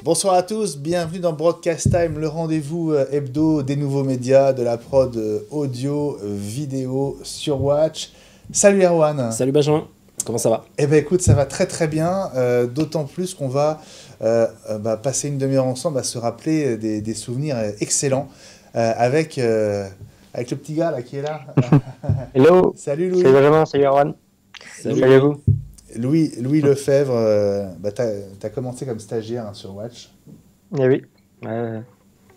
Bonsoir à tous, bienvenue dans Broadcast Time, le rendez-vous hebdo des nouveaux médias, de la prod audio, vidéo sur Watch. Salut Erwan. Salut Benjamin, comment ça va? Eh ben écoute, ça va très très bien, d'autant plus qu'on va passer une demi-heure ensemble à se rappeler des souvenirs excellents avec le petit gars là qui est là. Hello. Salut Louis. Salut Benjamin, salut Erwan. Salut à vous. Louis Lefebvre, t'as commencé comme stagiaire sur Watch. Eh oui.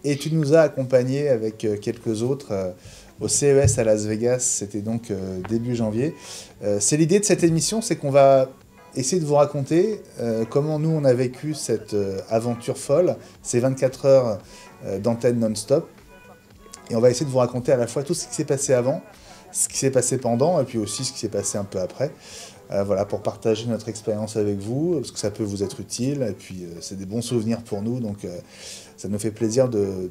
Et tu nous as accompagnés avec quelques autres au CES à Las Vegas, c'était donc début janvier. C'est l'idée de cette émission, c'est qu'on va essayer de vous raconter comment nous on a vécu cette aventure folle, ces 24 heures d'antenne non-stop. Et on va essayer de vous raconter à la fois tout ce qui s'est passé avant, ce qui s'est passé pendant, et puis aussi ce qui s'est passé un peu après. Voilà, pour partager notre expérience avec vous, parce que ça peut vous être utile, et puis c'est des bons souvenirs pour nous, donc ça nous fait plaisir de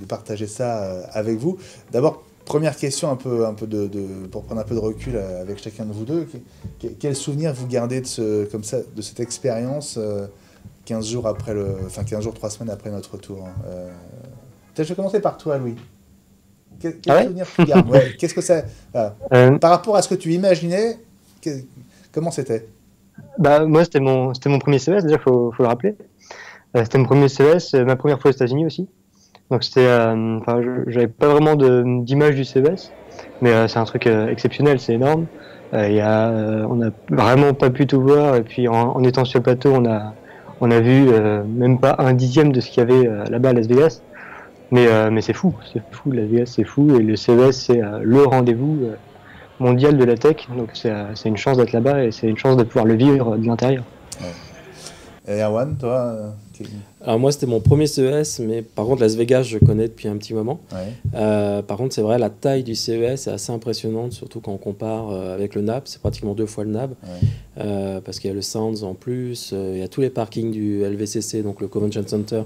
partager ça avec vous. D'abord, première question, pour prendre un peu de recul avec chacun de vous deux, quel souvenir vous gardez de cette expérience 15 jours, 3 semaines après notre retour Peut-être je vais commencer par toi, Louis. Quel souvenir tu gardes Qu'est-ce que ça... Par rapport à ce que tu imaginais, comment c'était? Moi, c'était mon premier CES, déjà, faut le rappeler. C'était mon premier CES, ma première fois aux États-Unis aussi. Donc, j'avais pas vraiment d'image du CES, mais c'est un truc exceptionnel, c'est énorme. On n'a vraiment pas pu tout voir, et puis en étant sur le plateau, on a vu même pas un dixième de ce qu'il y avait là-bas à Las Vegas. Mais c'est fou, Las Vegas, c'est fou, et le CES, c'est le rendez-vous mondial de la tech, donc c'est une chance d'être là-bas et c'est une chance de pouvoir le vivre de l'intérieur. Ouais. Et Erwan, toi Alors moi c'était mon premier CES, mais par contre Las Vegas je connais depuis un petit moment. Ouais. Par contre c'est vrai, la taille du CES est assez impressionnante, surtout quand on compare avec le NAB, c'est pratiquement 2 fois le NAB, parce qu'il y a le Sands en plus, il y a tous les parkings du LVCC, donc le Convention Center,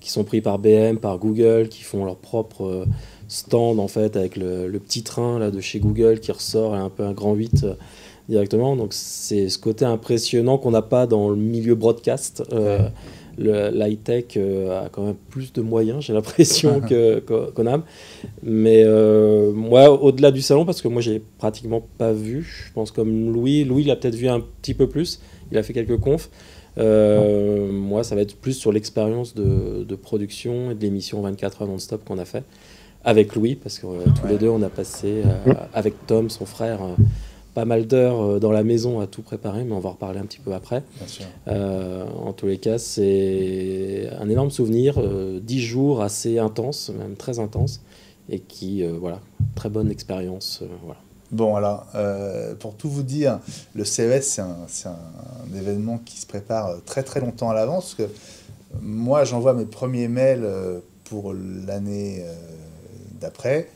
qui sont pris par BM, par Google, qui font leur propre stand en fait avec le petit train là de chez Google qui ressort un peu un grand 8 directement. Donc c'est ce côté impressionnant qu'on n'a pas dans le milieu broadcast. L'high-tech a quand même plus de moyens, j'ai l'impression, qu'on a. Mais moi, au-delà du salon, parce que moi j'ai pratiquement pas vu, je pense comme Louis il a peut-être vu un petit peu plus, il a fait quelques confs. Moi, ça va être plus sur l'expérience de production et de l'émission 24 heures non-stop qu'on a fait avec Louis, parce que tous les deux, on a passé, avec Tom, son frère, pas mal d'heures dans la maison à tout préparer, mais on va en reparler un petit peu après. Bien sûr. En tous les cas, c'est un énorme souvenir, 10 jours assez intenses, même très intenses, et qui, très bonne expérience. Voilà. Bon, alors, pour tout vous dire, le CES, c'est un événement qui se prépare très très longtemps à l'avance, parce que moi, j'envoie mes premiers mails pour l'année d'après,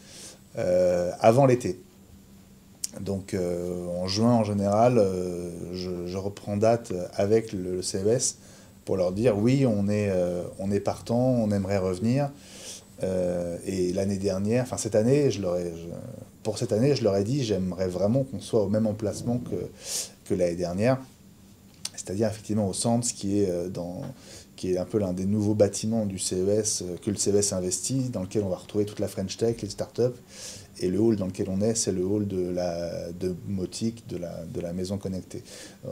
avant l'été. Donc, en juin, en général, je reprends date avec le CES pour leur dire, oui, on est partant, on aimerait revenir. Et l'année dernière, enfin cette année, pour cette année, je leur ai dit, j'aimerais vraiment qu'on soit au même emplacement que l'année dernière, c'est-à-dire effectivement au centre, qui est un peu l'un des nouveaux bâtiments du CES, que le CES investit, dans lequel on va retrouver toute la French Tech, les startups, et le hall dans lequel on est, c'est le hall de Motic, de la maison connectée.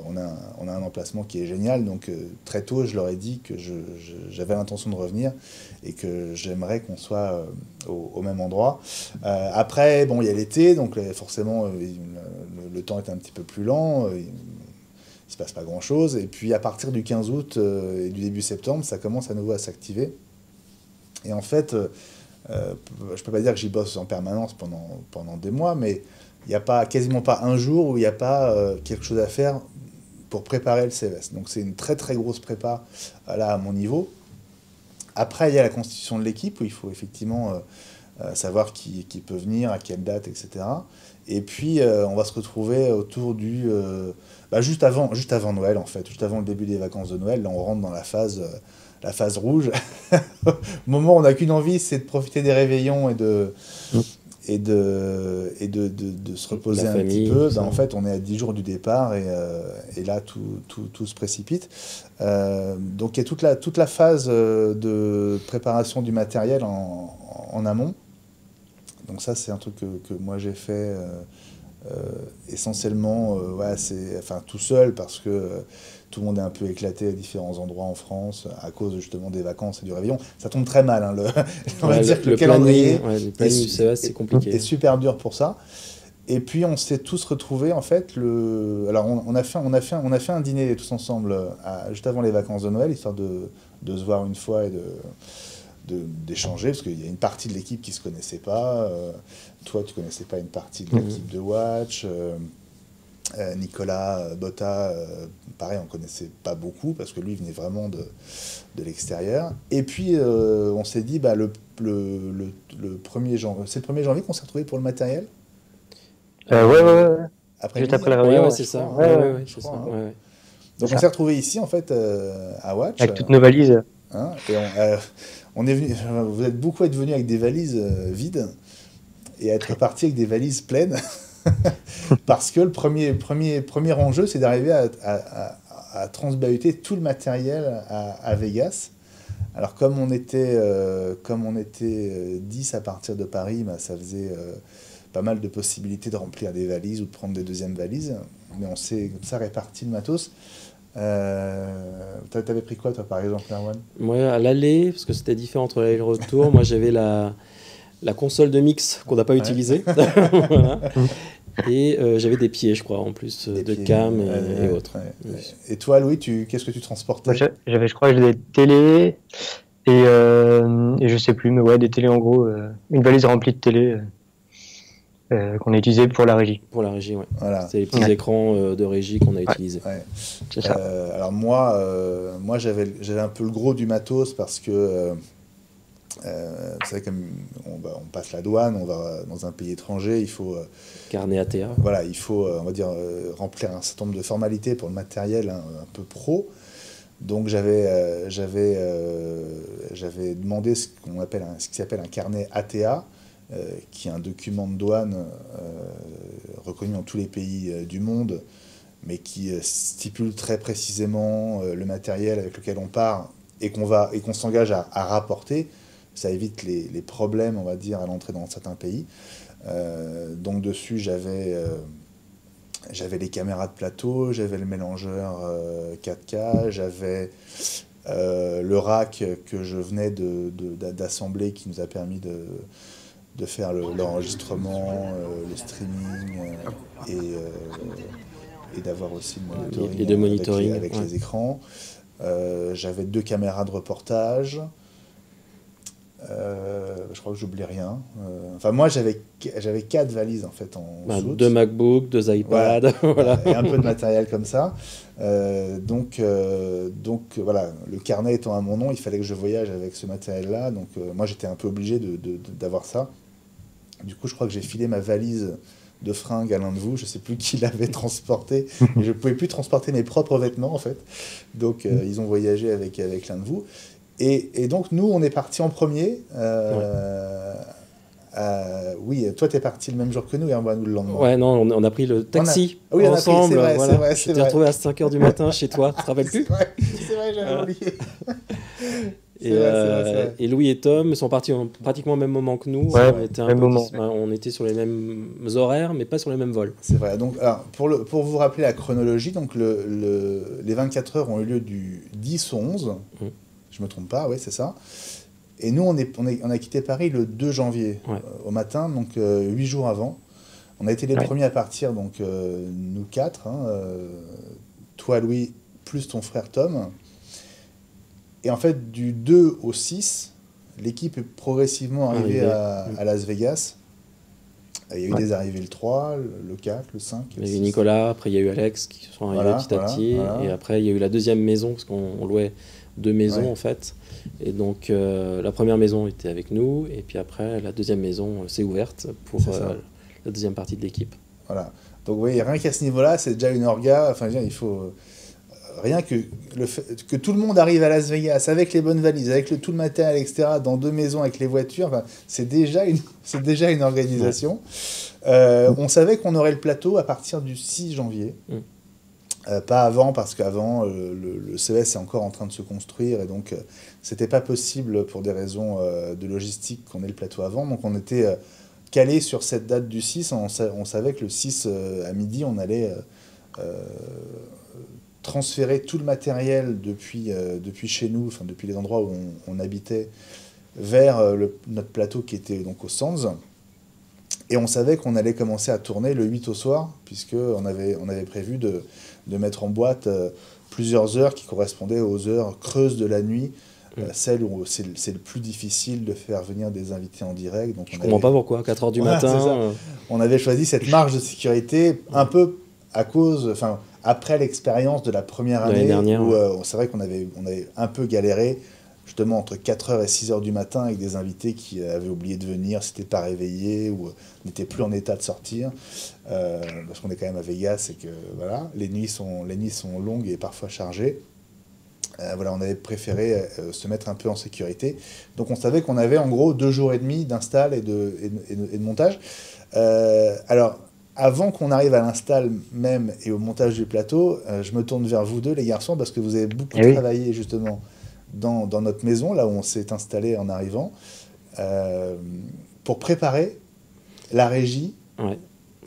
On a un emplacement qui est génial, donc très tôt, je leur ai dit que j'avais l'intention de revenir et que j'aimerais qu'on soit au même endroit. Après, bon, il y a l'été, donc forcément, le temps est un petit peu plus lent, il ne se passe pas grand-chose, et puis à partir du 15 août et du début septembre, ça commence à nouveau à s'activer. Et en fait... je peux pas dire que j'y bosse en permanence pendant des mois, mais il n'y a quasiment pas un jour où il n'y a pas quelque chose à faire pour préparer le CES. Donc c'est une très très grosse prépa là à mon niveau. Après il y a la constitution de l'équipe où il faut effectivement savoir qui peut venir, à quelle date, etc. Et puis on va se retrouver autour juste avant Noël en fait, juste avant le début des vacances de Noël. Là on rentre dans la phase rouge. Au moment où on n'a qu'une envie, c'est de profiter des réveillons et de se reposer un petit peu. En fait, on est à 10 jours du départ et là, tout se précipite. Donc, il y a toute la phase de préparation du matériel en amont. Donc ça, c'est un truc que moi j'ai fait essentiellement tout seul parce que tout le monde est un peu éclaté à différents endroits en France à cause justement des vacances et du réveillon. Ça tombe très mal, hein, on va dire que le calendrier du CES, c'est compliqué. Est super dur pour ça. Et puis on s'est tous retrouvés en fait. Alors on a fait un dîner tous ensemble juste avant les vacances de Noël, histoire de se voir une fois et d'échanger, parce qu'il y a une partie de l'équipe qui se connaissait pas. Toi, tu connaissais pas une partie de l'équipe de Watch. Nicolas Botta, pareil, on connaissait pas beaucoup parce que lui venait vraiment de l'extérieur. Et puis on s'est dit, le 1er janvier, c'est le 1er janvier qu'on s'est retrouvé pour le matériel. Ouais. Juste après la réunion, c'est ça. Donc on s'est retrouvé ici en fait à Watch. Avec toutes nos valises. Et on est venu. Vous êtes beaucoup être venus avec des valises vides et être partis avec des valises pleines. Parce que le premier enjeu, c'est d'arriver à transbahuter tout le matériel à Vegas. Alors comme on était 10 à partir de Paris, ça faisait pas mal de possibilités de remplir des valises ou de prendre des deuxièmes valises. Mais on s'est comme ça réparti le matos. T'avais pris quoi toi par exemple, Erwan? Moi à l'aller, parce que c'était différent entre l'aller et le retour, moi j'avais la console de mix qu'on n'a pas utilisée. Voilà. Et j'avais des pieds, je crois, en plus de cam et autres. Et toi, Louis, qu'est-ce que tu transportais? Moi, je crois que j'ai des télés et je sais plus, mais ouais, des télés en gros, une valise remplie de télé qu'on a utilisée pour la régie. Pour la régie, ouais. Voilà. C'est les petits écrans de régie qu'on a utilisés. Ouais. C'est ça. Alors moi j'avais un peu le gros du matos parce que vous savez, comme on passe la douane, on va dans un pays étranger, il faut carnet ATA. Voilà, il faut on va dire remplir un certain nombre de formalités pour le matériel un peu pro. Donc j'avais demandé ce qui s'appelle un carnet ATA, qui est un document de douane reconnu dans tous les pays du monde, mais qui stipule très précisément le matériel avec lequel on part et qu'on s'engage à rapporter. Ça évite les problèmes, on va dire, à l'entrée dans certains pays. Donc dessus, j'avais les caméras de plateau, j'avais le mélangeur 4K, j'avais le rack que je venais d'assembler, qui nous a permis de faire l'enregistrement, le streaming et d'avoir aussi le monitoring avec les écrans. J'avais 2 caméras de reportage. Je crois que j'oublie rien. Enfin, moi, j'avais 4 valises en fait en soute. 2 MacBooks, 2 iPads, voilà. Et un peu de matériel comme ça. Donc voilà, le carnet étant à mon nom, il fallait que je voyage avec ce matériel-là. Donc moi, j'étais un peu obligé d'avoir ça. Du coup, je crois que j'ai filé ma valise de fringues à l'un de vous. Je sais plus qui l'avait transporté. Mais je pouvais plus transporter mes propres vêtements en fait. Donc ils ont voyagé avec l'un de vous. Et donc, nous, on est partis en premier. Oui, toi, tu es parti le même jour que nous et on va nous le lendemain. Ouais, non, on a pris le taxi c'est ensemble. vrai, voilà. c'est Je t'ai vrai. retrouvé à 5h du matin chez toi, tu te rappelles plus? C'est vrai, j'avais oublié. Et Louis et Tom sont partis pratiquement au même moment que nous. Ouais, on était sur les mêmes horaires, mais pas sur les mêmes vols. C'est vrai. Donc, alors, pour vous rappeler la chronologie, donc les 24 heures ont eu lieu du 10 au 11. Je me trompe pas, oui, c'est ça. Et nous, on a quitté Paris le 2 janvier au matin, donc 8 jours avant. On a été les premiers à partir, donc nous 4, toi Louis, plus ton frère Tom. Et en fait, du 2 au 6, l'équipe est progressivement arrivée à Las Vegas. Il y a eu des arrivées le 3, le 4, le 5. Il y a eu Nicolas, après il y a eu Alex qui sont arrivés petit à petit. Et après, il y a eu la deuxième maison, parce qu'on louait 2 maisons en fait. Et donc la première maison était avec nous, et puis après la deuxième maison s'est ouverte pour la deuxième partie de l'équipe. Voilà. Donc vous voyez, rien qu'à ce niveau-là, c'est déjà une orga. Enfin, il faut rien que le fait que tout le monde arrive à Las Vegas avec les bonnes valises, avec tout le matériel, etc., dans 2 maisons avec les voitures, enfin, c'est déjà une organisation. On savait qu'on aurait le plateau à partir du 6 janvier. Pas avant, parce qu'avant, le CES est encore en train de se construire, et donc c'était pas possible pour des raisons de logistique qu'on ait le plateau avant. Donc on était calé sur cette date du 6. On savait que le 6 à midi, on allait transférer tout le matériel depuis chez nous, enfin depuis les endroits où on habitait, vers notre plateau qui était donc au Sands. Et on savait qu'on allait commencer à tourner le 8 au soir, puisqu'on avait prévu de mettre en boîte plusieurs heures qui correspondaient aux heures creuses de la nuit, celles où c'est le plus difficile de faire venir des invités en direct. Donc je ne comprends pas pourquoi, 4h du matin. On avait choisi cette marge de sécurité un peu à cause, enfin, après l'expérience de la première année, dernière, où c'est vrai qu'on avait un peu galéré, justement entre 4h et 6h du matin, avec des invités qui avaient oublié de venir, s'étaient pas réveillés ou n'étaient plus en état de sortir, parce qu'on est quand même à Vegas et que voilà, les nuits sont longues et parfois chargées. Voilà, on avait préféré se mettre un peu en sécurité. Donc on savait qu'on avait en gros 2 jours et demi d'install et de montage. Alors, avant qu'on arrive à l'install même et au montage du plateau, je me tourne vers vous deux, les garçons, parce que vous avez beaucoup travaillé justement dans notre maison, là où on s'est installé en arrivant, pour préparer la régie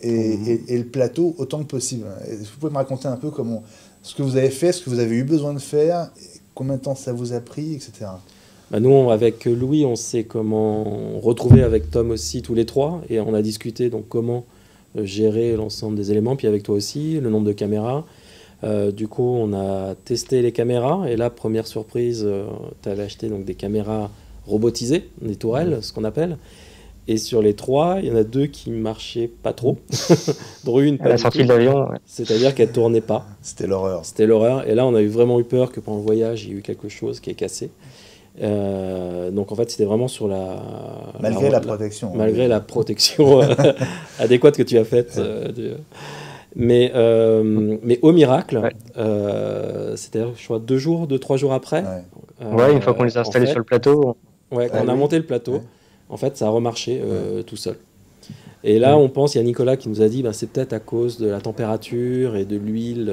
et le plateau autant que possible. Vous pouvez me raconter un peu ce que vous avez fait, ce que vous avez eu besoin de faire, combien de temps ça vous a pris, etc. Nous, avec Louis, on s'est retrouvé avec Tom aussi, tous les trois, et on a discuté donc comment gérer l'ensemble des éléments, puis avec toi aussi, le nombre de caméras. Du coup, on a testé les caméras, et là, première surprise, tu avais acheté donc, des caméras robotisées, des tourelles, ce qu'on appelle. Et sur les 3, il y en a 2 qui ne marchaient pas trop. Dont une, pas à la sortie de l'avion. Ouais. C'est-à-dire qu'elle ne tournait pas. C'était l'horreur. C'était l'horreur. Et là, on a vraiment eu peur que pendant le voyage, il y ait eu quelque chose qui est cassé. Donc en fait, c'était vraiment sur la... Malgré la protection. Malgré la protection adéquate que tu as faite. Mais au miracle, c'était, je crois, 2-3 jours après. Une fois qu'on les a installés sur le plateau. Quand on a monté le plateau, en fait, ça a remarché tout seul. Et là, on pense, il y a Nicolas qui nous a dit, c'est peut-être à cause de la température et de l'huile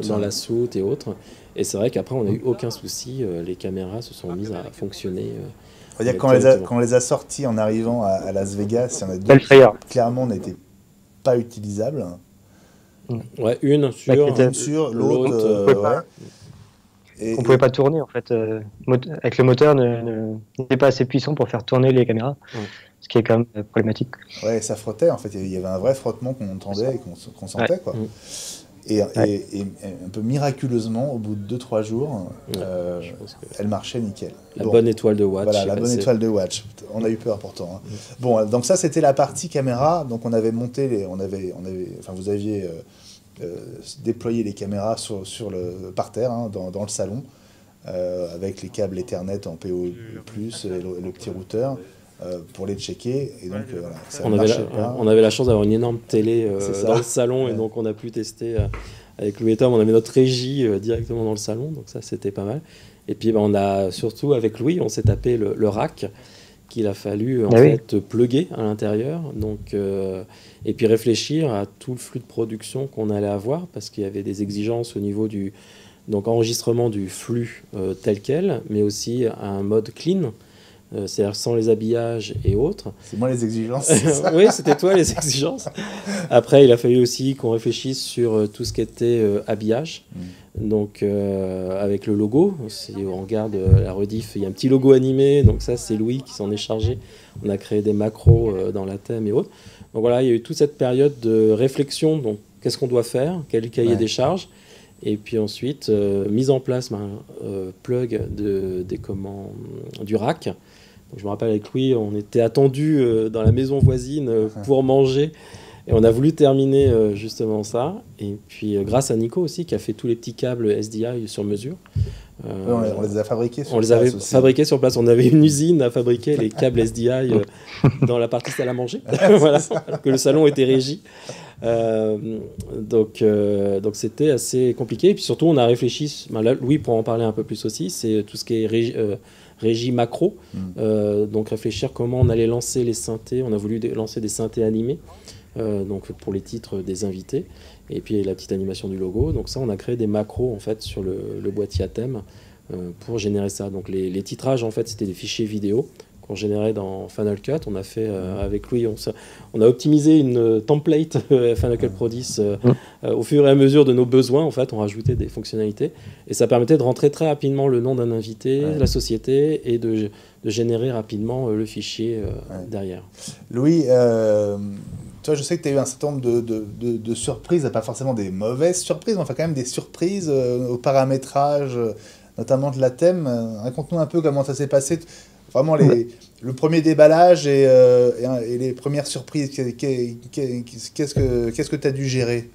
dans la soute et autres. Et c'est vrai qu'après, on n'a eu aucun souci. Les caméras se sont mises à fonctionner. Quand on les a sortis en arrivant à Las Vegas, il y en a 2 qui clairement n'étaient pas utilisables. Ouais, une sur l'autre. On pouvait pas tourner en fait. Avec le moteur, n'était pas assez puissant pour faire tourner les caméras. Ce qui est quand même problématique. Ouais, ça frottait en fait. Il y avait un vrai frottement qu'on entendait et qu'on sentait quoi. Et un peu miraculeusement, au bout de 2-3 jours, elle marchait nickel. La bonne étoile de watch. Voilà, la bonne étoile de watch. On a eu peur pourtant. Bon, donc ça c'était la partie caméra. Donc on avait monté, vous aviez déployé les caméras par terre, dans le salon, avec les câbles Ethernet en PO+, et le petit routeur. Pour les checker, et donc ça ne marchait pas. On avait la chance d'avoir une énorme télé dans le salon, et donc on a pu tester avec Louis et Tom. On avait notre régie directement dans le salon, donc ça c'était pas mal. Et puis on a surtout avec Louis, on s'est tapé le rack qu'il a fallu fait plugger à l'intérieur, donc et puis réfléchir à tout le flux de production qu'on allait avoir, parce qu'il y avait des exigences au niveau du enregistrement du flux tel quel, mais aussi à un mode clean. C'est-à-dire sans les habillages et autres. C'est moi les exigences. Oui, c'était toi les exigences. Après, il a fallu aussi qu'on réfléchisse sur tout ce qui était habillage. Donc, avec le logo, si on regarde la rediff, il y a un petit logo animé. Donc ça, c'est Louis qui s'en est chargé. On a créé des macros dans la thème et autres. Donc voilà, il y a eu toute cette période de réflexion. Donc, qu'est-ce qu'on doit faire? Quel cahier des charges? Et puis ensuite, mise en place plug du rack. Donc, je me rappelle avec Louis, on était attendus dans la maison voisine pour manger. Et on a voulu terminer justement ça. Et puis grâce à Nico aussi, qui a fait tous les petits câbles SDI sur mesure. On les a fabriqués sur place. On les avait fabriqués sur place. On avait une usine à fabriquer les câbles SDI dans la partie salle à manger. Voilà, que le salon était régi. Donc c'était assez compliqué. Et puis surtout, on a réfléchi, là, Louis pourra en parler un peu plus aussi, c'est tout ce qui est régie macro. Donc réfléchir comment on allait lancer les synthés. On a voulu lancer des synthés animés, donc pour les titres des invités. Et puis la petite animation du logo. Donc ça, on a créé des macros en fait sur le boîtier à thème pour générer ça. Donc les titrages, en fait, c'était des fichiers vidéo qu'on générait dans Final Cut. On a fait avec Louis, on a optimisé une template Final Cut Pro 10 au fur et à mesure de nos besoins. En fait, on rajoutait des fonctionnalités et ça permettait de rentrer très rapidement le nom d'un invité, la société, et de générer rapidement le fichier derrière. Louis, toi, je sais que tu as eu un certain nombre de surprises, pas forcément des mauvaises surprises, mais enfin quand même des surprises au paramétrage, notamment de la thème. Raconte-nous un peu comment ça s'est passé. Vraiment le premier déballage et les premières surprises. Qu'est-ce que tu as dû gérer?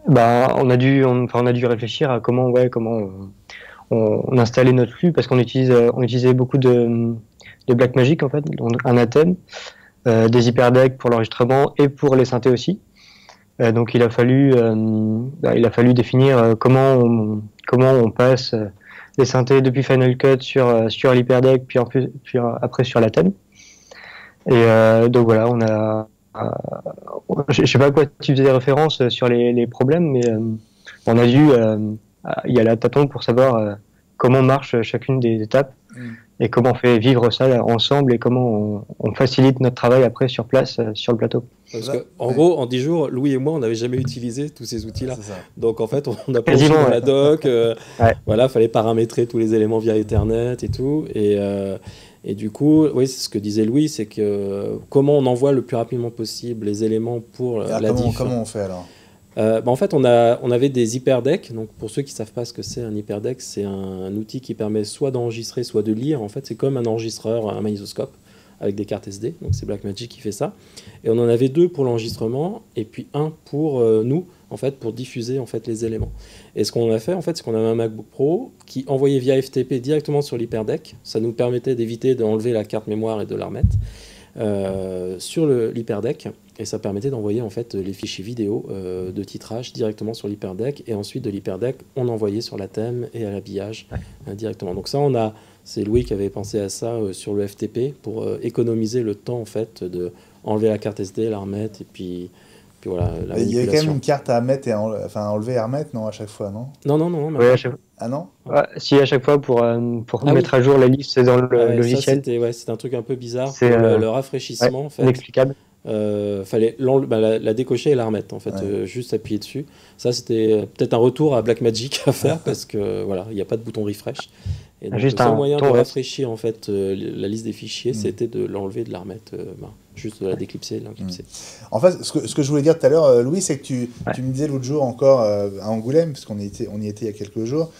Bah, on a dû réfléchir à comment on installait notre flux, parce qu'on utilisait beaucoup de Blackmagic, en fait, un Athème, des hyperdecks pour l'enregistrement et pour les synthés aussi. Donc il a fallu définir comment on passe les synthés depuis Final Cut sur l'hyperdeck, puis après sur l'Athème. Et donc voilà, je sais pas à quoi tu faisais référence sur les problèmes, mais on a dû y aller à tâtons pour savoir comment marche chacune des étapes et comment on fait vivre ça ensemble et comment on facilite notre travail après sur place, sur le plateau. Parce que, en gros, en 10 jours, Louis et moi, on n'avait jamais utilisé tous ces outils-là. Donc, en fait, on a plongé dans la doc. Voilà, fallait paramétrer tous les éléments via Ethernet et tout. Et du coup, oui, c'est ce que disait Louis, c'est que comment on envoie le plus rapidement possible les éléments pour la diff. Comment on fait alors? En fait, on avait des hyperdecks. Donc, pour ceux qui ne savent pas ce que c'est un hyperdeck, c'est un outil qui permet soit d'enregistrer, soit de lire. En fait, c'est comme un enregistreur, un magnétoscope, avec des cartes SD. Donc, c'est Blackmagic qui fait ça. Et on en avait deux pour l'enregistrement, et puis un pour nous, en fait, pour diffuser en fait les éléments. Et ce qu'on a fait, en fait, c'est qu'on avait un MacBook Pro qui envoyait via FTP directement sur l'hyperdeck. Ça nous permettait d'éviter d'enlever la carte mémoire et de la remettre sur l'hyperdeck. Et ça permettait d'envoyer en fait les fichiers vidéo de titrage directement sur l'hyperdeck, et ensuite de l'hyperdeck on envoyait sur la thème et à l'habillage directement. Donc ça, c'est Louis qui avait pensé à ça sur le FTP pour économiser le temps en fait de enlever la carte SD, la remettre, et puis voilà. Il y avait quand même une carte à mettre et enlever et à remettre, non, à chaque fois, non? Non. Ouais, à chaque fois. Ah non? Si, à chaque fois pour mettre à jour la liste, c'est dans le logiciel. C'était un truc un peu bizarre. C'est le rafraîchissement en fait. Inexplicable. Fallait la décocher et la remettre en fait, juste appuyer dessus. Ça, c'était peut-être un retour à Blackmagic à faire parce que voilà, il n'y a pas de bouton refresh. Et donc, le seul moyen de rafraîchir en fait la liste des fichiers, c'était de l'enlever, de la remettre, juste de la déclipser, de l'inclipser. En fait, ce que je voulais dire tout à l'heure, Louis, c'est que tu me disais l'autre jour encore à Angoulême, parce qu'on y était il y a quelques jours,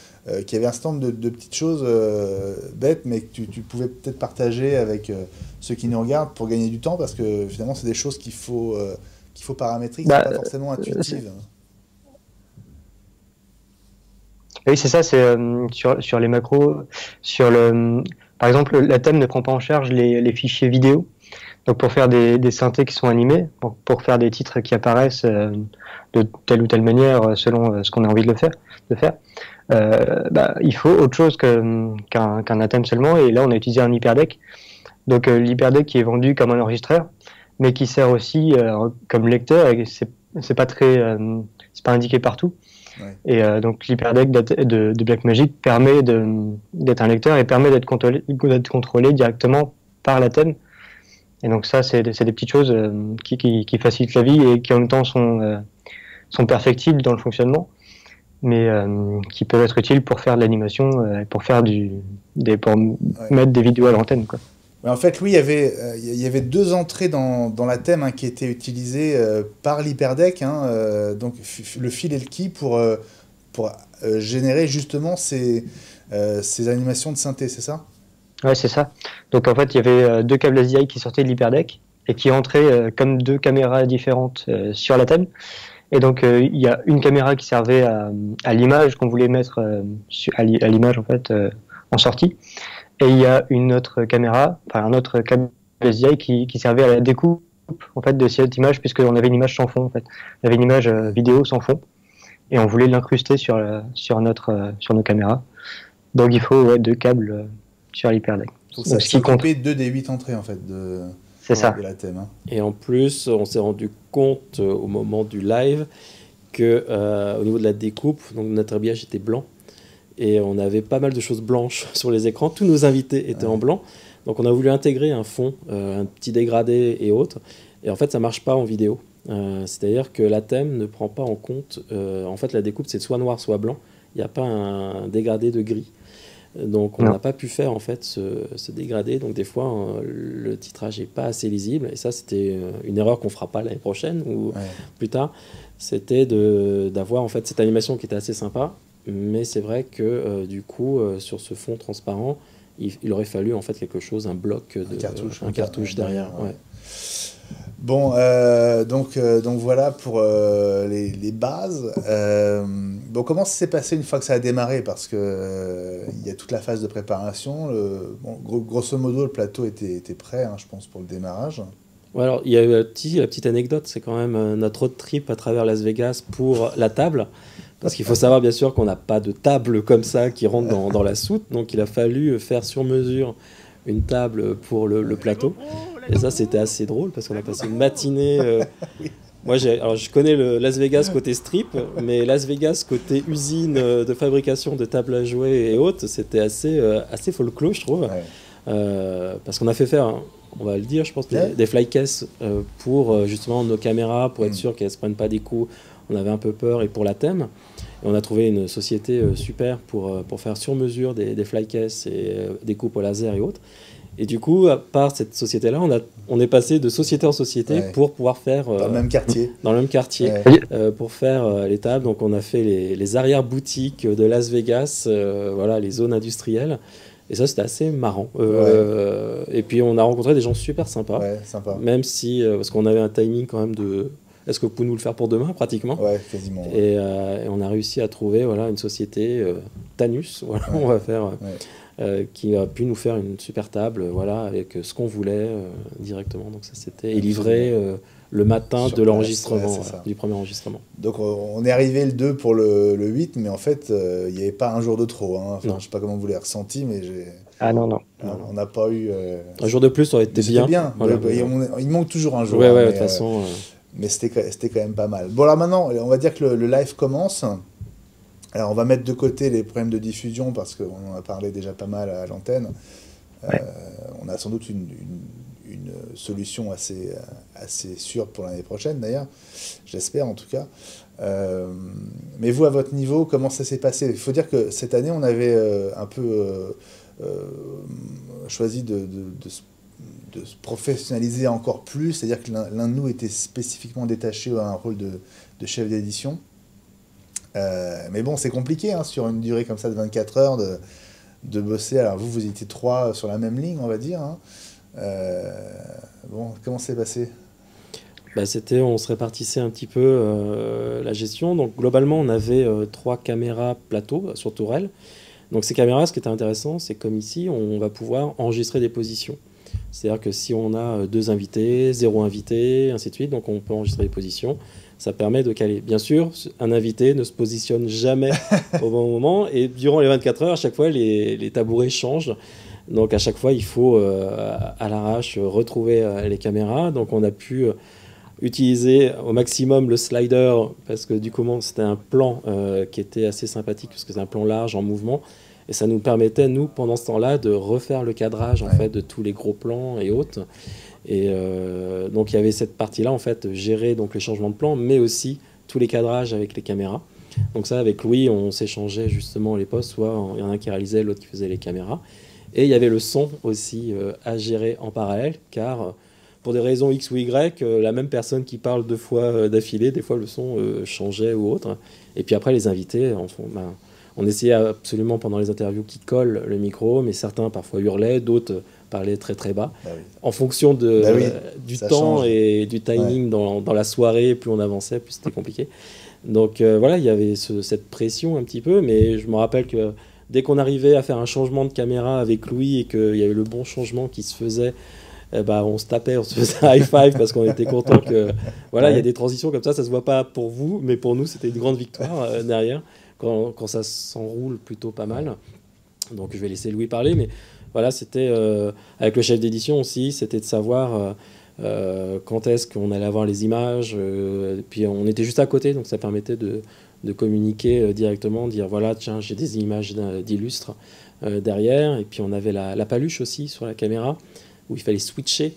qu'il y avait un certain nombre de petites choses bêtes, mais que tu pouvais peut-être partager avec ceux qui nous regardent pour gagner du temps, parce que finalement, c'est des choses qu'il faut paramétrer, qui ne sont pas forcément intuitives. Oui, c'est ça, c'est sur les macros, par exemple, la thème ne prend pas en charge les fichiers vidéo. Donc pour faire des synthés qui sont animés, pour faire des titres qui apparaissent de telle ou telle manière selon ce qu'on a envie de faire, il faut autre chose qu'un Athème seulement, et là on a utilisé un hyperdeck. Donc l'hyperdeck qui est vendu comme un enregistreur, mais qui sert aussi comme lecteur, et c'est pas indiqué partout. Ouais. Et donc l'hyperdeck de Blackmagic permet d'être un lecteur et permet d'être contrôlé directement par l'Athème. Et donc ça, c'est des petites choses qui facilitent la vie et qui en même temps sont perfectibles dans le fonctionnement, mais qui peuvent être utiles pour faire de l'animation, pour mettre des vidéos à l'antenne, quoi. Mais en fait, Louis, il y avait deux entrées dans la thème qui étaient utilisées par l'hyperdeck, donc le fil et le key pour générer justement ces animations de synthé, c'est ça? Ouais, c'est ça. Donc en fait, il y avait deux câbles ASDI qui sortaient de l'hyperdeck et qui entraient comme deux caméras différentes sur la thème. Et donc il y a une caméra qui servait à l'image qu'on voulait mettre à l'image en fait en sortie. Et il y a une autre caméra, un autre câble SDI qui servait à la découpe en fait, de cette image, puisqu'on avait une image sans fond, en fait. On avait une image vidéo sans fond, et on voulait l'incruster sur nos caméras. Donc il faut 2 câbles sur l'hyperdeck. Donc ça occupait 2 des 8 entrées, en fait, de la thème. Hein. Et en plus, on s'est rendu compte au moment du live que au niveau de la découpe, donc notre habillage était blanc. Et on avait pas mal de choses blanches sur les écrans. Tous nos invités étaient en blanc. Donc on a voulu intégrer un fond, un petit dégradé et autres. Et en fait, ça marche pas en vidéo. C'est-à-dire que la thème ne prend pas en compte... en fait, la découpe, c'est soit noir, soit blanc. Il n'y a pas un dégradé de gris. Donc on n'a pas pu faire en fait ce dégradé. Donc des fois, le titrage n'est pas assez lisible. Et ça, c'était une erreur qu'on ne fera pas l'année prochaine ou plus tard. C'était d'avoir en fait cette animation qui était assez sympa. Mais c'est vrai que du coup, sur ce fond transparent, il aurait fallu en fait quelque chose, un bloc, un cartouche derrière. Ouais. Bon, donc voilà pour les bases. Bon, comment ça s'est passé une fois que ça a démarré? Parce que il y a toute la phase de préparation. Grosso modo, le plateau était prêt, hein, je pense, pour le démarrage. Ouais, alors il y a eu la petite anecdote, c'est quand même notre road trip à travers Las Vegas pour la table. Parce qu'il faut savoir bien sûr qu'on n'a pas de table comme ça qui rentre dans la soute, donc il a fallu faire sur mesure une table pour le plateau. Et ça, c'était assez drôle parce qu'on a passé une matinée. Moi, je connais le Las Vegas côté strip, mais Las Vegas côté usine de fabrication de tables à jouer et autres, c'était assez folklore, je trouve. Parce qu'on a fait faire, on va le dire, je pense, des flycases pour justement nos caméras, pour être sûr qu'elles ne se prennent pas des coups. On avait un peu peur, et pour la thème. Et on a trouvé une société super pour faire sur mesure des flycases et des coupes au laser et autres. Et du coup, par cette société-là, on est passé de société en société pour pouvoir faire... dans le même quartier. Dans le même quartier, pour faire les tables. Donc on a fait les arrière-boutiques de Las Vegas, voilà, les zones industrielles. Et ça, c'était assez marrant. Et puis on a rencontré des gens super sympas. Sympa. Même si, parce qu'on avait un timing quand même de... Est-ce que vous pouvez nous le faire pour demain, pratiquement? Ouais, quasiment. Et on a réussi à trouver une société, Tanus, on va faire... qui a pu nous faire une super table, avec ce qu'on voulait directement. Donc ça, c'était livré le matin de l'enregistrement, du premier enregistrement. Donc on est arrivé le 2 pour le 8, mais en fait, il n'y avait pas un jour de trop. Hein. Enfin, je ne sais pas comment vous l'avez ressenti, mais Ah non. On n'a pas eu... Un jour de plus, ça aurait été bien. Voilà, il manque toujours un jour. Ouais, de toute façon... Mais c'était quand même pas mal. Bon, alors maintenant, on va dire que le live commence. Alors, on va mettre de côté les problèmes de diffusion parce qu'on en a parlé déjà pas mal à l'antenne. On a sans doute une solution assez sûre pour l'année prochaine, d'ailleurs. J'espère, en tout cas. Mais vous, à votre niveau, comment ça s'est passé? Il faut dire que cette année, on avait un peu choisi de se professionnaliser encore plus, c'est-à-dire que l'un de nous était spécifiquement détaché à un rôle de chef d'édition. Mais bon, c'est compliqué, hein, sur une durée comme ça de 24 heures, de bosser. Alors vous étiez 3 sur la même ligne, on va dire. Hein. Bon, comment c'est passé? On se répartissait un petit peu la gestion. Donc globalement, on avait 3 caméras plateau sur tourelle. Donc ces caméras, ce qui était intéressant, c'est comme ici, on va pouvoir enregistrer des positions. C'est-à-dire que si on a 2 invités, 0 invité, ainsi de suite, donc on peut enregistrer les positions. Ça permet de caler. Bien sûr, un invité ne se positionne jamais au bon moment, et durant les 24 heures, à chaque fois, les tabourets changent. Donc à chaque fois, il faut, à l'arrache, retrouver les caméras. Donc on a pu utiliser au maximum le slider, parce que du coup, c'était un plan qui était assez sympathique, parce que c'est un plan large en mouvement. Et ça nous permettait, nous, pendant ce temps-là, de refaire le cadrage en fait, de tous les gros plans et autres. Et donc, il y avait cette partie-là, en fait, gérer donc, les changements de plan, mais aussi tous les cadrages avec les caméras. Donc ça, avec Louis, on s'échangeait justement les postes. Soit il y en a un qui réalisait, l'autre qui faisait les caméras. Et il y avait le son aussi à gérer en parallèle, car pour des raisons X ou Y, la même personne qui parle 2 fois d'affilée, des fois le son changeait ou autre. Et puis après, les invités, on essayait absolument pendant les interviews qu'ils collent le micro, mais certains parfois hurlaient, d'autres parlaient très très bas. En fonction du temps change. Et du timing dans la soirée, plus on avançait, plus c'était compliqué. Donc il y avait cette pression un petit peu, mais je me rappelle que dès qu'on arrivait à faire un changement de caméra avec Louis et qu'il y avait le bon changement qui se faisait on se tapait, on se faisait un high five parce qu'on était content que voilà, il y a des transitions comme ça se voit pas pour vous, mais pour nous c'était une grande victoire derrière quand ça s'enroule plutôt pas mal. Donc je vais laisser Louis parler, mais voilà, c'était avec le chef d'édition aussi, c'était de savoir quand est-ce qu'on allait avoir les images, puis on était juste à côté, donc ça permettait de communiquer directement, dire voilà, tiens, j'ai des images d'illustres derrière, et puis on avait la paluche aussi sur la caméra, où il fallait switcher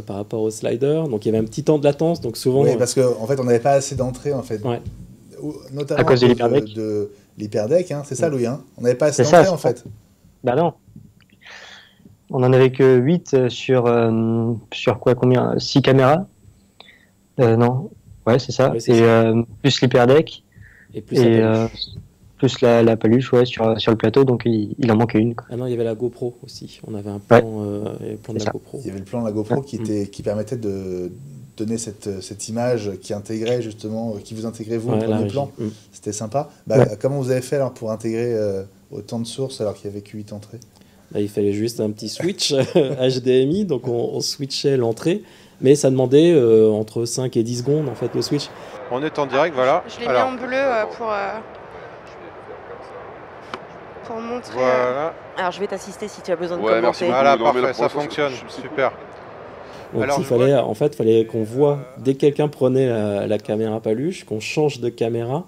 par rapport au slider, donc il y avait un petit temps de latence, donc souvent... Oui, parce qu'en fait, on n'avait pas assez d'entrées, en fait. Ouais. Notamment à cause de l'hyperdeck, hein, c'est ça, Louis, hein, on n'avait pas assez d'entrées, en fait. Bah non. On en avait que 8 sur quoi, combien 6 caméras non, ouais, c'est ça. Ouais, c'est et ça. Plus l'hyperdeck. Et plus la paluche. Plus la paluche, ouais, sur le plateau, donc il en manquait une, quoi. Ah non, il y avait la GoPro aussi. On avait un plan, le plan de la ça. GoPro. Il y avait le plan de la GoPro qui permettait de donner cette image qui intégrait justement, qui vous intégrait vous au premier plan. C'était sympa. Comment vous avez fait alors pour intégrer autant de sources alors qu'il n'y avait que 8 entrées? Il fallait juste un petit switch HDMI, donc on switchait l'entrée, mais ça demandait entre 5 et 10 secondes en fait le switch. On est en direct, voilà. Je l'ai mis en bleu pour montrer. Voilà. Alors je vais t'assister si tu as besoin de Ouais, commenter. merci beaucoup. Voilà, Non, mais parfait, la ça prof, fonctionne, super. Donc Alors, il fallait qu'on voit, dès que quelqu'un prenait la caméra paluche, qu'on change de caméra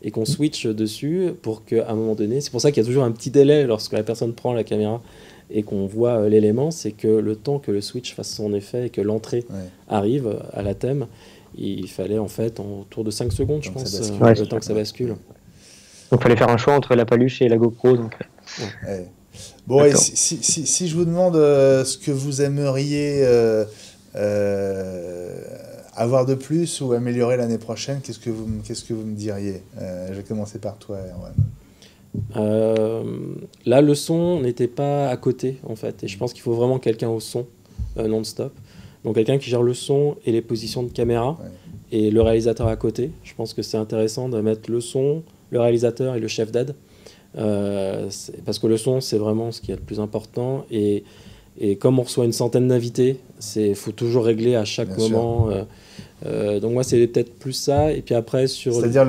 et qu'on switch dessus pour qu'à un moment donné, c'est pour ça qu'il y a toujours un petit délai lorsque la personne prend la caméra et qu'on voit l'élément, c'est que le temps que le switch fasse son effet et que l'entrée arrive à la thème, il fallait en fait autour de 5 secondes, je pense, le temps que ça bascule. Donc il fallait faire un choix entre la paluche et la GoPro. Donc... Ouais. Bon, et si je vous demande ce que vous aimeriez avoir de plus ou améliorer l'année prochaine, qu'est-ce que vous me diriez? Je vais commencer par toi, Erwan. Là, le son n'était pas à côté, en fait. Et je pense qu'il faut vraiment quelqu'un au son non-stop. Donc quelqu'un qui gère le son et les positions de caméra et le réalisateur à côté. Je pense que c'est intéressant de mettre le son, le réalisateur et le chef d'aide. Parce que le son, c'est vraiment ce qui est le plus important. Et comme on reçoit une centaine d'invités, il faut toujours régler à chaque moment. Donc moi, c'est peut-être plus ça. Et puis après, c'est-à-dire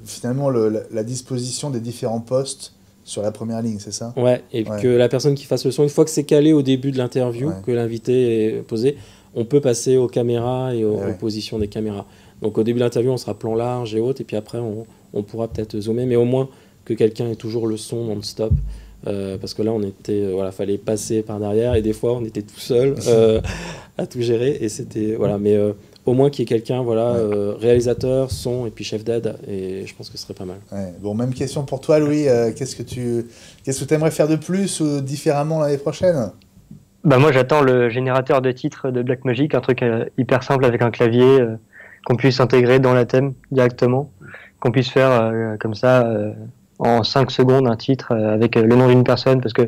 finalement la disposition des différents postes sur la première ligne, c'est ça? Ouais, et que la personne qui fasse le son, une fois que c'est calé au début de l'interview, que l'invité est posé, on peut passer aux caméras et aux positions des caméras. Donc au début de l'interview, on sera plan large et haute, et puis après, on pourra peut-être zoomer, mais au moins que quelqu'un ait toujours le son non-stop. Parce que là, fallait passer par derrière, et des fois, on était tout seul à tout gérer, et c'était... Voilà, mais au moins qu'il y ait quelqu'un, réalisateur, son, et puis chef d'aide, et je pense que ce serait pas mal. Ouais. Bon, même question pour toi, Louis. Qu'est-ce que tu aimerais faire de plus ou différemment l'année prochaine? Moi, j'attends le générateur de titres de Blackmagic, un truc hyper simple avec un clavier qu'on puisse intégrer dans la thème directement, qu'on puisse faire comme ça en 5 secondes un titre avec le nom d'une personne, parce que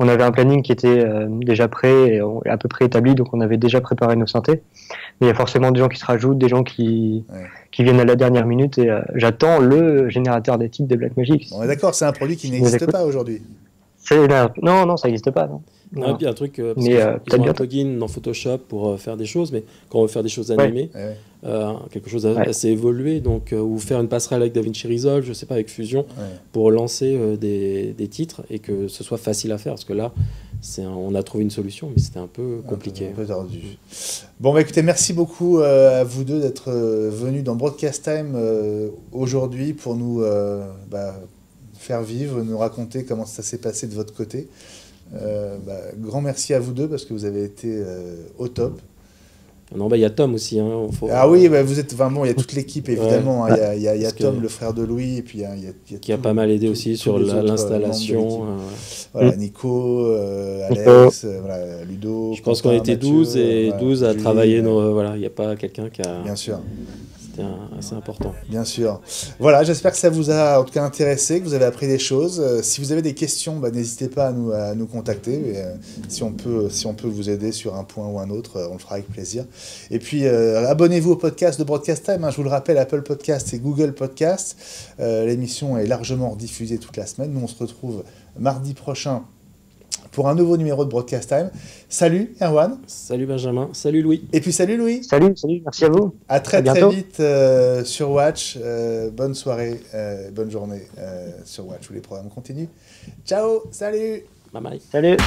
on avait un planning qui était déjà prêt et à peu près établi, donc on avait déjà préparé nos synthés. Mais il y a forcément des gens qui se rajoutent, des gens qui viennent à la dernière minute, et j'attends le générateur des titres de Blackmagic. On est d'accord, c'est un produit qui n'existe pas aujourd'hui. Non, ça n'existe pas. Non. Non, et puis un truc, parce qu'ils ont un plugin dans Photoshop pour faire des choses, mais quand on veut faire des choses animées, quelque chose assez évolué, donc, ou faire une passerelle avec DaVinci Resolve, je sais pas, avec Fusion, pour lancer des titres et que ce soit facile à faire, parce que là, on a trouvé une solution, mais c'était un peu compliqué. Un peu tordu. Bon, écoutez, merci beaucoup à vous deux d'être venus dans Broadcast Time aujourd'hui pour nous faire vivre, nous raconter comment ça s'est passé de votre côté. Grand merci à vous deux parce que vous avez été au top. Non, il y a Tom aussi. Oui, vous êtes vraiment, il y a toute l'équipe évidemment. Il y a Tom, le frère de Louis, et puis il y a qui a pas mal aidé aussi sur l'installation. Nico, Alex, Ludo. Je pense qu'on était 12 et 12 à travailler. Il n'y a pas quelqu'un qui a. Bien sûr. Assez important. Bien sûr. Voilà, j'espère que ça vous a en tout cas intéressé, que vous avez appris des choses. Si vous avez des questions, n'hésitez pas à nous contacter. Si on peut vous aider sur un point ou un autre, on le fera avec plaisir. Et puis, abonnez-vous au podcast de Broadcast Time. Je vous le rappelle, Apple Podcast et Google Podcast. L'émission est largement rediffusée toute la semaine. Nous, on se retrouve mardi prochain pour un nouveau numéro de Broadcast Time. Salut Erwan. Salut Benjamin, salut Louis. Et puis salut Louis. Salut, merci à vous. À très bientôt. vite sur Watch. Bonne soirée, bonne journée sur Watch où les programmes continuent. Ciao, salut. Bye bye. Salut.